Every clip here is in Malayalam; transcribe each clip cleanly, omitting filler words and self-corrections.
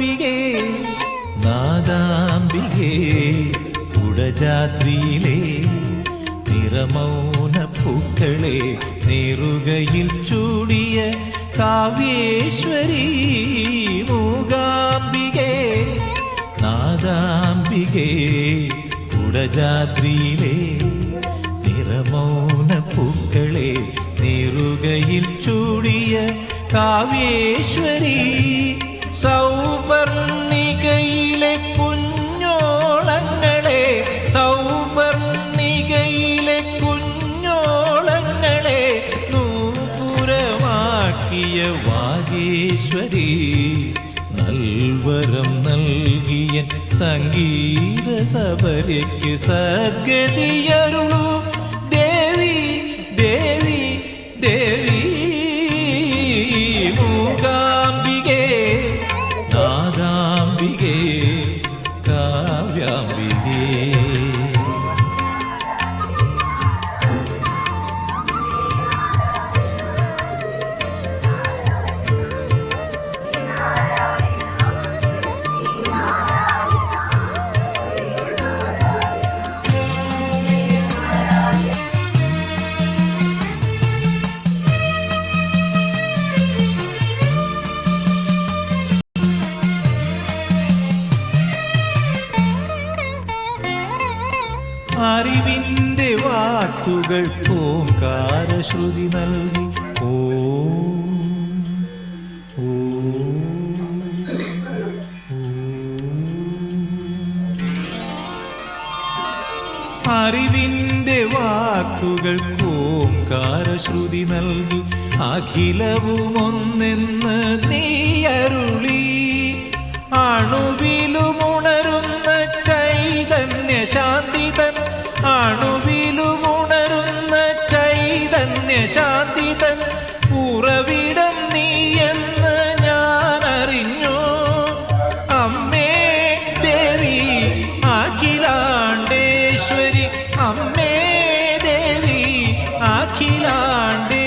മൂകാംബികേ നാദാംബികേ കുടജാദ്രിയിലെ നിറമൗന പൂക്കളെ നേറുകയിൽ ചൂടിയ കാവ്യേശ്വരി മൂകാംബികേ നാദാംബികേ കുടജാദ്രിയിലെ നിറമൗന പൂക്കളെ നേറുകയിൽ ചൂടിയ കാവ്യേശ്വരി സൗവർണികയിലെ കുഞ്ഞോളങ്ങളെ സൗവർണികയിലെ കുഞ്ഞോളങ്ങളെ നൂപുരമാക്കിയ വാഗേശ്വരി നൽവരം നൽകിയ സംഗീത സബരയ്ക്ക് സദ്ഗതിയരുളു ദേവി ദേവി ദേവി മൂകാംബികേ നാദാംബികേ കാവ്യാംബികേ. അറിവിൻ്റെ വാക്കുകൾ ഓംകാരശ്രുതി നൽകി അറിവിൻ്റെ വാക്കുകൾ ഓംകാരശ്രുതി നൽകി അഖിലവും ഒന്നെന്ന് നീ അരുളി അണുവിലുമുണരുന്ന ചൈതന്യ ശാന്തിതൻ അണുവിലുമുണരുന്ന ചൈതന്യ ശാന്തിതൻ ഉറവിടം നീ എന്ന് ഞാൻ അറിഞ്ഞു അമ്മേ ദേവി അഖിലാണ്ടേശ്വരി അമ്മേ ദേവി അഖിലാണ്ടേശ്വരി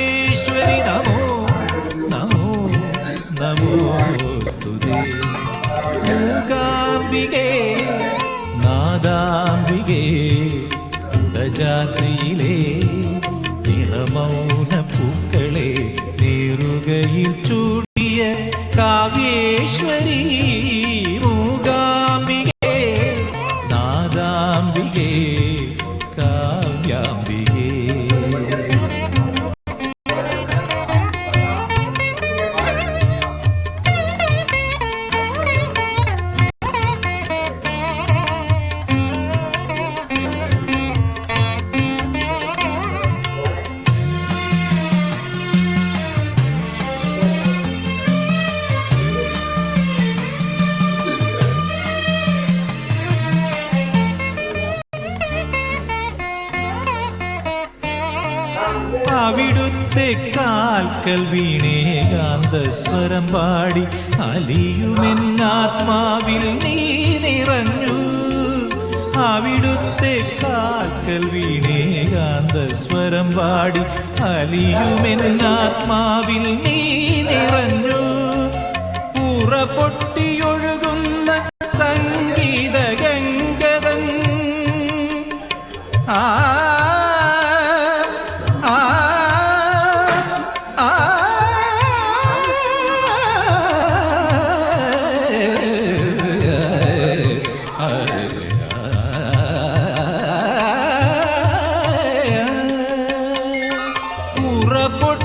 നമോ നമോ നമോ സ്തുതേ. മൂകാംബികേ നാദാംബികേ കുടജാദ്രിയിലെ നിറമൗന പൂക്കളെ നേറുകയിൽ ചൂടിയ കാവ്യേശ്വരി മൂകാംബികേ നാദാംബികേ കാവ്യാംബികേ. അവിടുത്തെ കാൽക്കൽ വീണേകാന്തസ്വരം പാടി അലിയുമെന്നാത്മാവിൽ നീ നിറഞ്ഞു അവിടുത്തെ കാൽക്കൽ വീണേകാന്തസ്വരം പാടി അലിയുമെന്നാത്മാവിൽ നീ നിറഞ്ഞു ഉറപൊട്ടിയൊഴുകുന്ന സംഗീത ഗംഗതൻ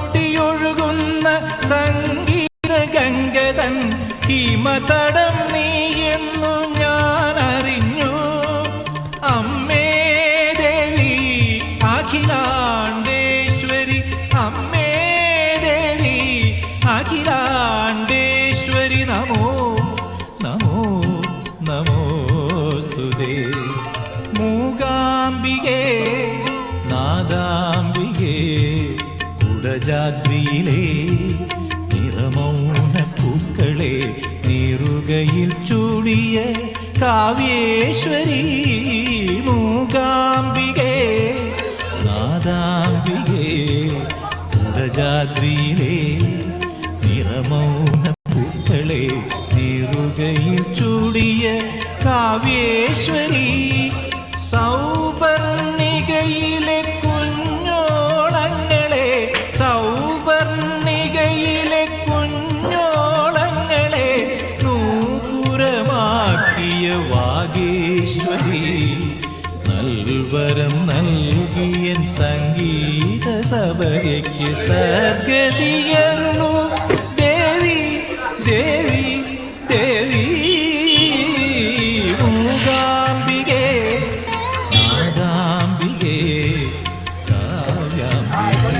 പൊട്ടിയൊഴുകുന്ന സംഗീത ഗംഗതൻ ഹിമതടം നീ എന്നു ഞാൻ അറിഞ്ഞു അമ്മേ ദേവി അഖിലാണ്ടേശ്വരി അമ്മേ ദേവി അഖിലാണ്ടേശ്വരി നമോ നമോ നമോ സ്തുതേ. മൂകാംബികേ നാദാംബികേ കുടജാദ്രിയിലെ നിറമൗന പൂക്കളെ നേറുകയിൽ ചൂടിയ കാവ്യേശ്വരി മൂകാംബികേ നാദാംബികേ കുടജാദ്രിയിലെ നിറമൗന പൂക്കളെ നേരു നെറുകയിൽ ചൂടിയ കാവ്യേശ്വരി സൗവർണികയിലെ കുഞ്ഞോളങ്ങളെ സൗവർണികയിലെ കുഞ്ഞോളങ്ങളെ നൂപുരമാക്കിയ വാഗേശ്വരി നൽവരം നൽകിയൻ സംഗീത സഭയ്ക്ക് സദ്ഗതിയരുളൂ ദേവി ദേവി ദേവി മൂകാംബികേ നാദാംബികേ കാവ്യാംബികേ